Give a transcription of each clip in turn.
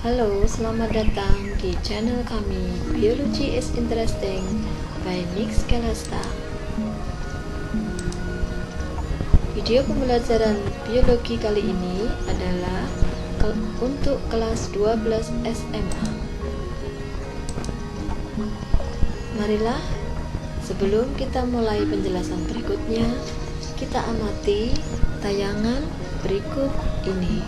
Halo, selamat datang di channel kami Biology is Interesting by Nix Kelasta. Video pembelajaran biologi kali ini adalah untuk kelas 12 SMA. Marilah, sebelum kita mulai penjelasan berikutnya, kita amati tayangan berikut ini.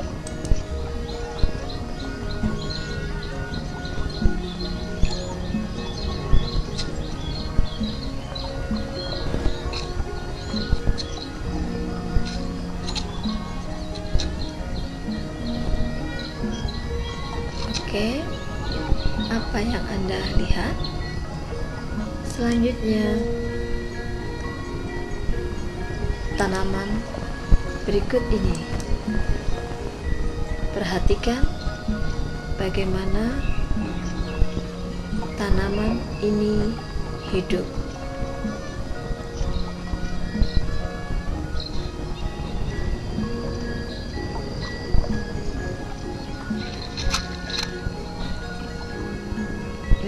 Oke, apa yang Anda lihat? Selanjutnya, tanaman berikut ini. Perhatikan bagaimana tanaman ini hidup.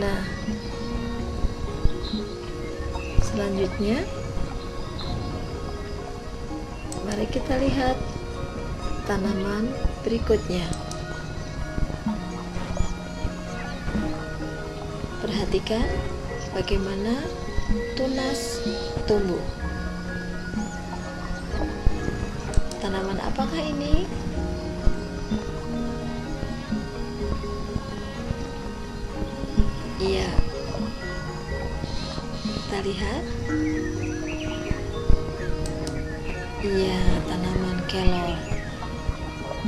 Nah, selanjutnya mari kita lihat tanaman berikutnya. Perhatikan bagaimana tunas tumbuh. Tanaman apakah ini? Iya, kita lihat. Iya, tanaman kelor.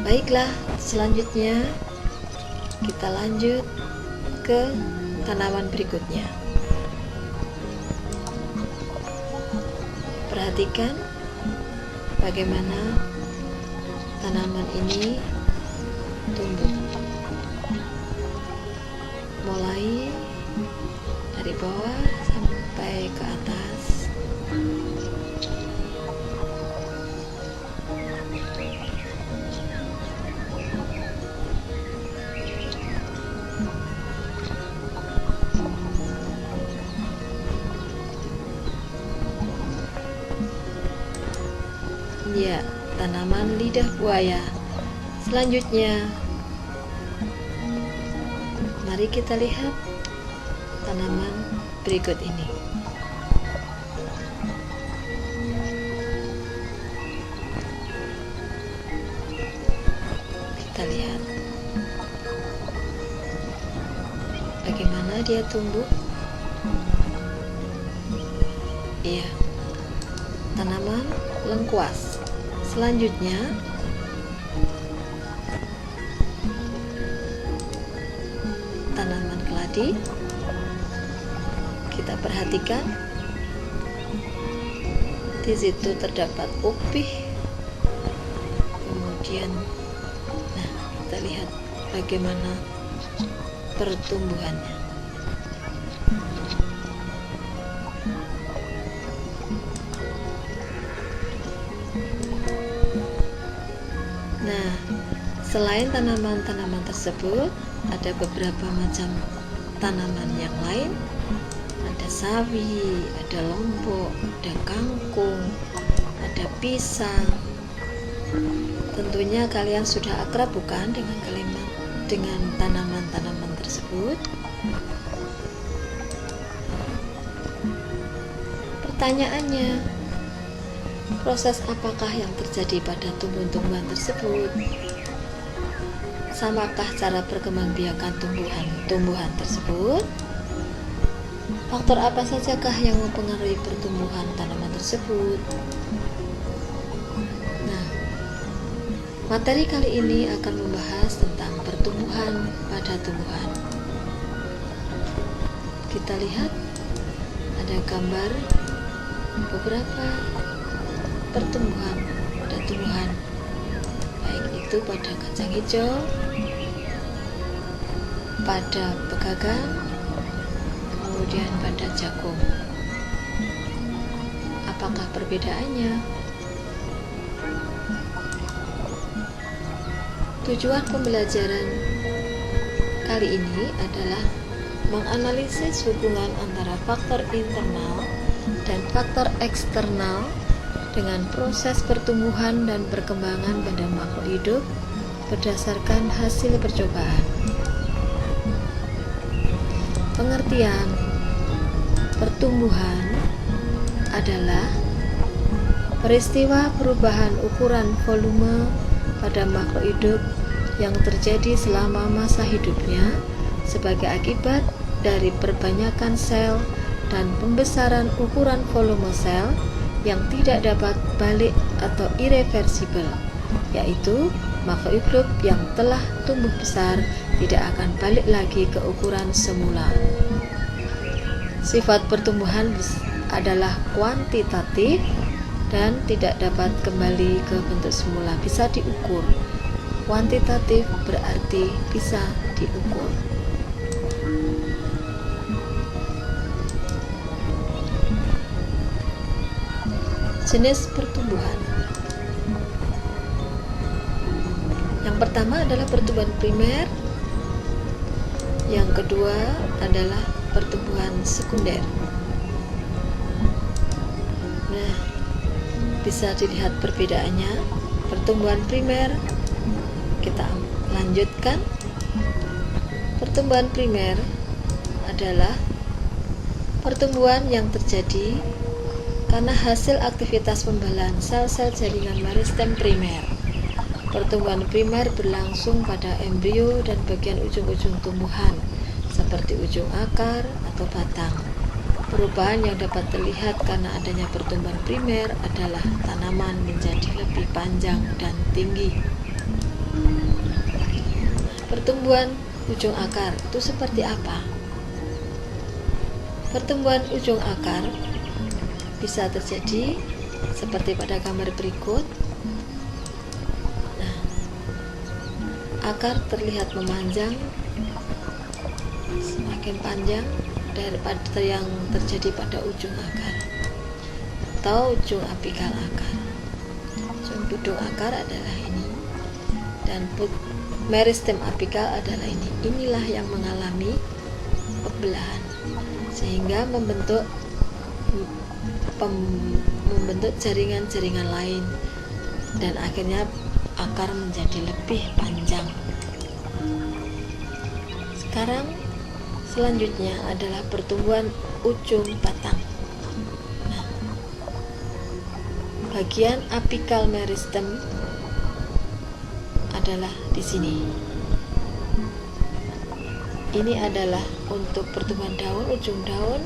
Baiklah, selanjutnya kita lanjut ke tanaman berikutnya. Perhatikan bagaimana tanaman ini tumbuh. Mulai dari bawah sampai ke atas. Ya, tanaman lidah buaya. Selanjutnya, mari kita lihat tanaman berikut ini. Kita lihat bagaimana dia tumbuh. Iya, tanaman lengkuas. Selanjutnya, tanaman keladi. Kita perhatikan, di situ terdapat upih. Kemudian, nah, kita lihat bagaimana pertumbuhannya. Nah, selain tanaman-tanaman tersebut, ada beberapa macam tanaman yang lain. Ada sawi, ada lombok, ada kangkung, ada pisang. Tentunya kalian sudah akrab bukan dengan tanaman-tanaman tersebut? Pertanyaannya, proses apakah yang terjadi pada tumbuh-tumbuhan tersebut? Samakah cara perkembangbiakan tumbuhan tersebut? Faktor apa sajakah yang mempengaruhi pertumbuhan tanaman tersebut? Nah, materi kali ini akan membahas tentang pertumbuhan pada tumbuhan. Kita lihat ada gambar beberapa pertumbuhan pada tumbuhan, baik itu pada kacang hijau, pada pegagan, kemudian pada jagung. Apakah perbedaannya? Tujuan pembelajaran kali ini adalah menganalisis hubungan antara faktor internal dan faktor eksternal dengan proses pertumbuhan dan perkembangan pada makhluk hidup berdasarkan hasil percobaan. Pengertian pertumbuhan adalah peristiwa perubahan ukuran volume pada makhluk hidup yang terjadi selama masa hidupnya sebagai akibat dari perbanyakan sel dan pembesaran ukuran volume sel yang tidak dapat balik atau irreversibel, yaitu makhluk hidup yang telah tumbuh besar tidak akan balik lagi ke ukuran semula. Sifat pertumbuhan adalah kuantitatif dan tidak dapat kembali ke bentuk semula, bisa diukur. Kuantitatif berarti bisa diukur. Jenis pertumbuhan. Yang pertama adalah pertumbuhan primer. Yang kedua adalah pertumbuhan sekunder. Nah, bisa dilihat perbedaannya. Pertumbuhan primer kita lanjutkan. Pertumbuhan primer adalah pertumbuhan yang terjadi karena hasil aktivitas pembelahan sel-sel jaringan meristem primer. Pertumbuhan primer berlangsung pada embrio dan bagian ujung-ujung tumbuhan, seperti ujung akar atau batang. Perubahan yang dapat terlihat karena adanya pertumbuhan primer adalah tanaman menjadi lebih panjang dan tinggi. Pertumbuhan ujung akar itu seperti apa? Pertumbuhan ujung akar bisa terjadi seperti pada gambar berikut. Nah, akar terlihat memanjang, semakin panjang daripada yang terjadi pada ujung akar atau ujung apikal akar. Ujung akar adalah ini dan meristem apikal adalah ini. Inilah yang mengalami pembelahan sehingga membentuk jaringan-jaringan lain dan akhirnya akar menjadi lebih panjang. Sekarang selanjutnya adalah pertumbuhan ujung batang. Nah, bagian apikal meristem adalah di sini. Ini adalah untuk pertumbuhan daun, ujung daun,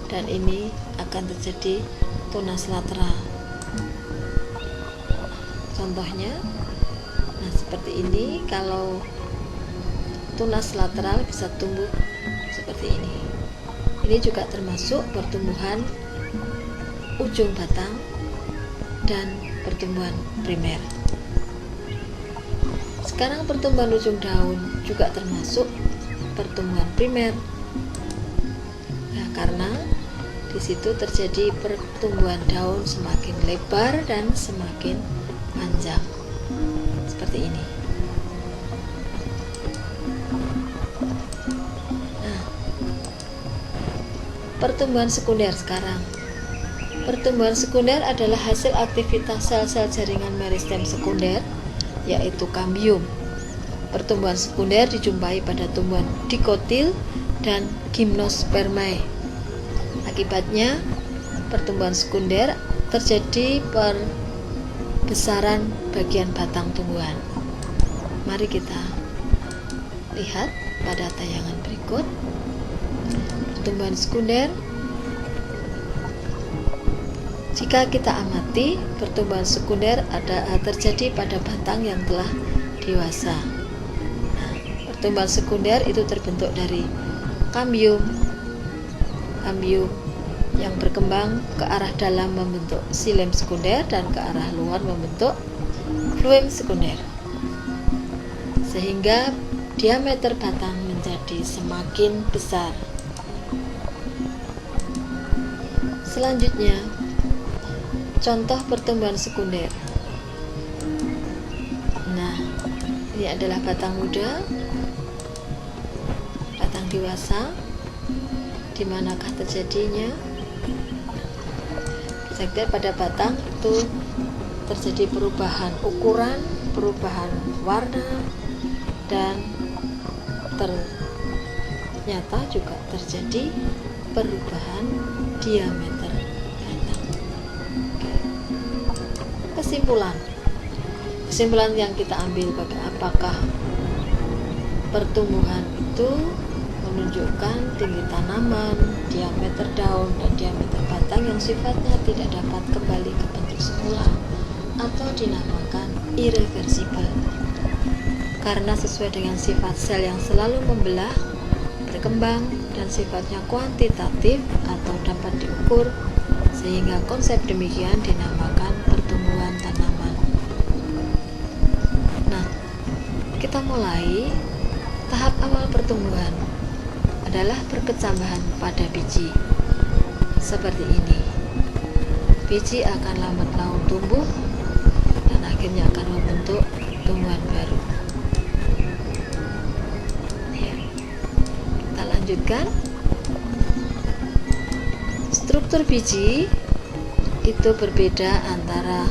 dan ini akan terjadi tunas lateral. Contohnya, nah seperti ini. Kalau tunas lateral bisa tumbuh seperti ini. Ini juga termasuk pertumbuhan ujung batang dan pertumbuhan primer. Sekarang pertumbuhan ujung daun juga termasuk pertumbuhan primer. Nah, karena di situ terjadi pertumbuhan daun semakin lebar dan semakin panjang seperti ini. Nah, pertumbuhan sekunder sekarang. Pertumbuhan sekunder adalah hasil aktivitas sel-sel jaringan meristem sekunder, yaitu kambium. Pertumbuhan sekunder dijumpai pada tumbuhan dikotil dan gimnospermae. Akibatnya, pertumbuhan sekunder terjadi perbesaran bagian batang tumbuhan. Mari kita lihat pada tayangan berikut. Pertumbuhan sekunder. Jika kita amati, pertumbuhan sekunder terjadi pada batang yang telah dewasa. Nah, pertumbuhan sekunder itu terbentuk dari kambium yang berkembang ke arah dalam membentuk xilem sekunder dan ke arah luar membentuk fluem sekunder, sehingga diameter batang menjadi semakin besar. Selanjutnya, contoh pertumbuhan sekunder. Nah, di Ini adalah batang muda, batang dewasa. Di manakah terjadinya? Kita pada batang itu terjadi perubahan ukuran, perubahan warna, dan ternyata juga terjadi perubahan diameter batang. Kesimpulan yang kita ambil apakah pertumbuhan itu menunjukkan tinggi tanaman, diameter daun, dan diameter batang yang sifatnya tidak dapat kembali ke bentuk semula atau dinamakan irreversibel. Karena sesuai dengan sifat sel yang selalu membelah, berkembang, dan sifatnya kuantitatif atau dapat diukur, sehingga konsep demikian dinamakan pertumbuhan tanaman. Nah, kita mulai tahap awal pertumbuhan adalah perkecambahan pada biji. Seperti ini. Biji akan lambat laun tumbuh dan akhirnya akan membentuk tumbuhan baru. Ya. Kita lanjutkan. Struktur biji itu berbeda antara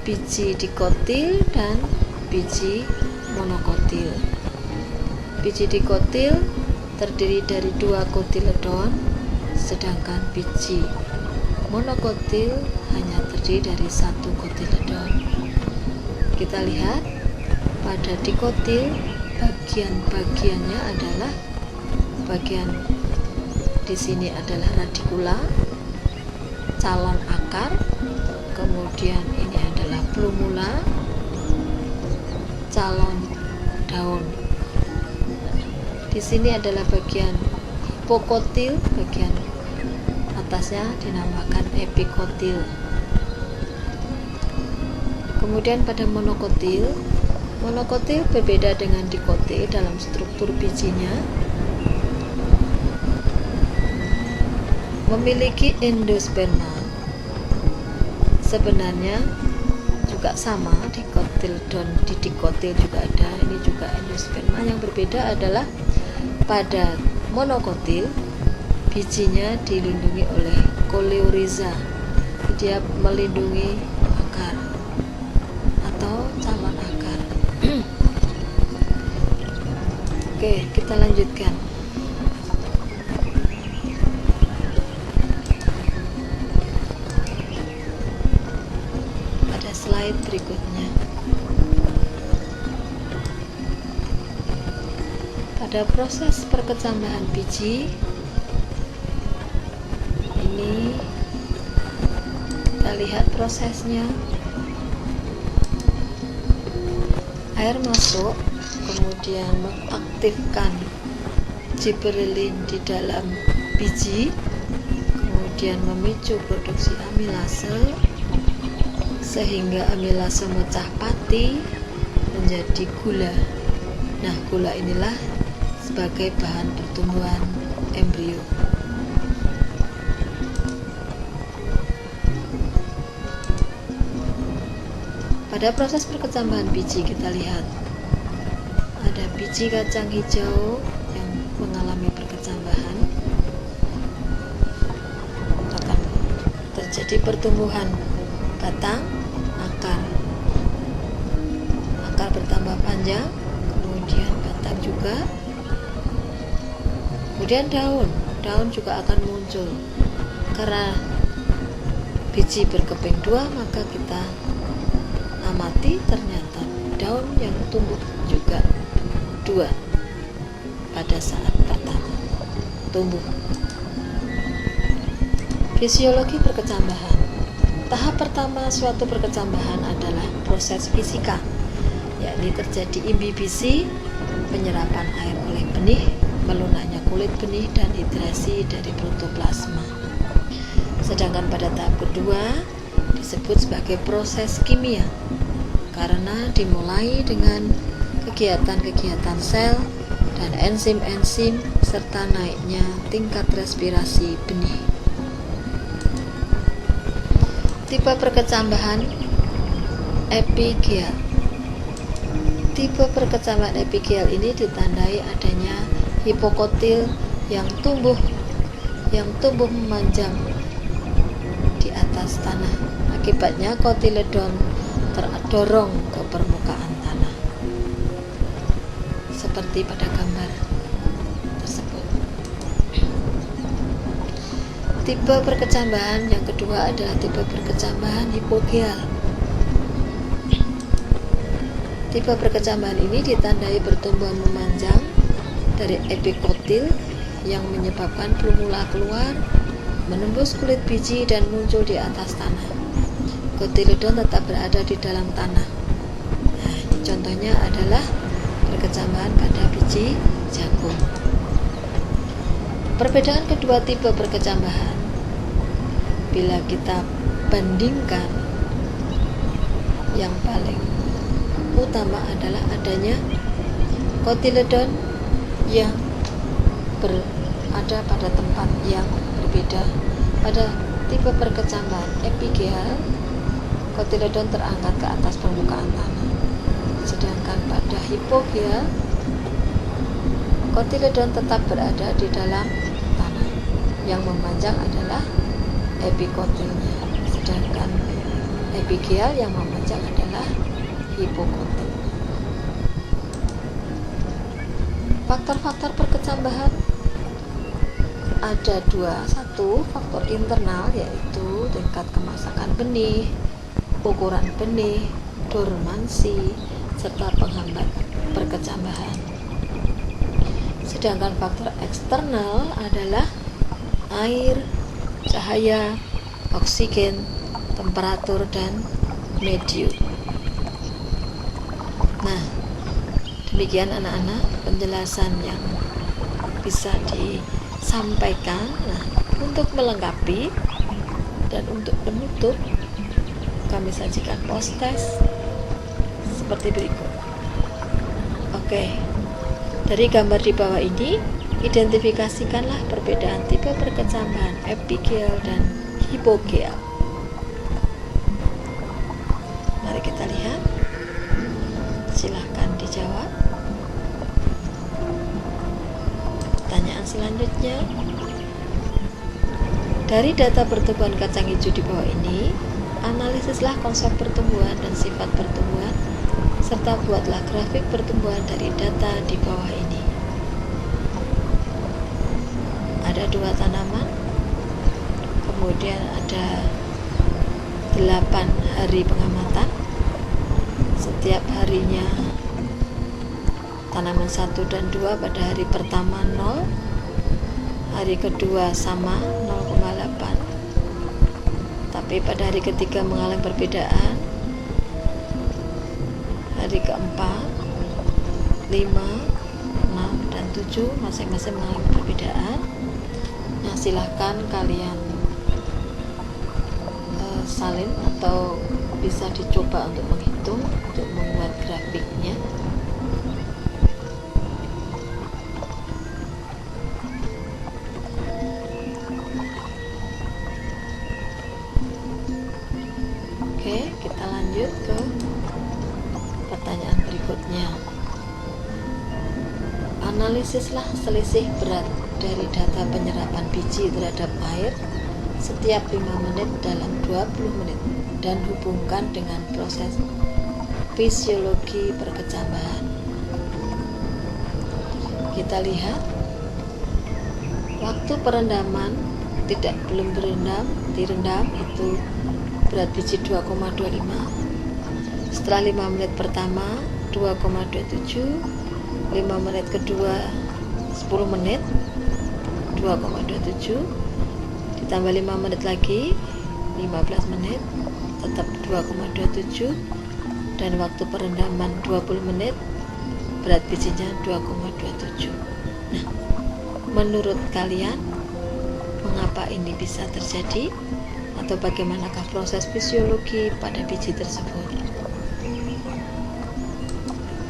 biji dikotil dan biji monokotil. Biji dikotil terdiri dari 2 kotiledon, sedangkan biji monokotil hanya terdiri dari 1 kotiledon. Kita lihat pada dikotil, bagian-bagiannya adalah bagian di sini adalah radikula, calon akar, kemudian ini adalah plumula, calon daun. Di sini adalah bagian hipokotil, bagian atasnya dinamakan epikotil. Kemudian pada monokotil berbeda dengan dikotil dalam struktur bijinya. Memiliki endosperma. Sebenarnya juga sama, di dikotil juga ada, ini juga endosperma. Yang berbeda adalah pada monokotil bijinya dilindungi oleh koleoriza, dia melindungi akar atau calon akar. Oke, kita lanjutkan. Pada slide berikutnya, pada proses perkecambahan biji ini kita lihat prosesnya. Air masuk, kemudian mengaktifkan gibberellin di dalam biji, kemudian memicu produksi amilase sehingga amilase mecah pati menjadi gula. Nah, gula inilah sebagai bahan pertumbuhan embrio. Pada proses perkecambahan biji kita lihat ada biji kacang hijau yang mengalami perkecambahan, akan terjadi pertumbuhan batang, akar bertambah panjang, kemudian batang juga, kemudian daun juga akan muncul. Karena biji berkeping 2, maka kita amati ternyata daun yang tumbuh juga 2 pada saat pertama tumbuh. Fisiologi perkecambahan. Tahap pertama suatu perkecambahan adalah proses fisika, yakni terjadi imbibisi, penyerapan air oleh benih, melunaknya kulit benih, dan hidrasi dari protoplasma. Sedangkan pada tahap kedua disebut sebagai proses kimia karena dimulai dengan kegiatan-kegiatan sel dan enzim-enzim serta naiknya tingkat respirasi benih. Tipe perkecambahan epigea. Tipe perkecambahan epikial ini ditandai adanya hipokotil yang tumbuh memanjang di atas tanah. Akibatnya kotiledon terdorong ke permukaan tanah, seperti pada gambar tersebut. Tipe perkecambahan yang kedua adalah tipe perkecambahan hipogeal. Tipe perkecambahan ini ditandai pertumbuhan memanjang dari epikotil yang menyebabkan plumula keluar, menembus kulit biji dan muncul di atas tanah. Kotiledon tetap berada di dalam tanah. Nah, ini contohnya adalah perkecambahan pada biji jagung. Perbedaan kedua tipe perkecambahan, bila kita bandingkan, yang paling utama adalah adanya kotiledon yang berada pada tempat yang berbeda. Pada tipe perkecambahan epigeal, kotiledon terangkat ke atas permukaan tanah, sedangkan pada hipogeal kotiledon tetap berada di dalam tanah. Yang memanjang adalah epikotilnya, sedangkan epigeal yang memanjang adalah hipokotil. Faktor-faktor perkecambahan ada dua. Satu, faktor internal, yaitu tingkat kemasakan benih, ukuran benih, dormansi, serta penghambat perkecambahan. Sedangkan faktor eksternal adalah air, cahaya, oksigen, temperatur, dan medium. Nah, demikian anak-anak penjelasan yang bisa disampaikan. Nah, untuk melengkapi dan untuk menutup, kami sajikan post-test seperti berikut. Oke, dari gambar di bawah ini, identifikasikanlah perbedaan tipe perkecambahan epigeal dan hipogeal. Mari kita lihat. Silahkan dijawab. Pertanyaan selanjutnya, dari data pertumbuhan kacang hijau di bawah ini, analisislah konsep pertumbuhan dan sifat pertumbuhan, serta buatlah grafik pertumbuhan dari data di bawah ini. Ada 2 tanaman, kemudian ada 8 hari pengamatan. Setiap harinya tanaman 1 dan 2 pada hari pertama 0, hari kedua sama 0,8, tapi pada hari ketiga mengalami perbedaan. Hari keempat 5, 6, dan 7 masing-masing mengalami perbedaan. Nah, silahkan kalian salin atau bisa dicoba untuk menghitung, untuk membuat grafiknya. Oke, kita lanjut ke pertanyaan berikutnya. Analisislah selisih berat dari data penyerapan biji terhadap air setiap 5 menit dalam 20 menit dan hubungkan dengan proses fisiologi perkecambahan. Kita lihat waktu perendaman belum direndam itu berat biji 2,25. Setelah 5 menit pertama 2,27, 5 menit kedua 10 menit 2,27, ditambah 5 menit lagi 15 menit tetap 2,27, dan waktu perendaman 20 menit berat bijinya 2,27. Nah, menurut kalian mengapa ini bisa terjadi, atau bagaimanakah proses fisiologi pada biji tersebut?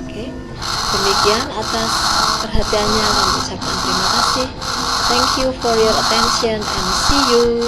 Oke, demikian atas perhatiannya, kami ucapkan terima kasih. Thank you for your attention and see you.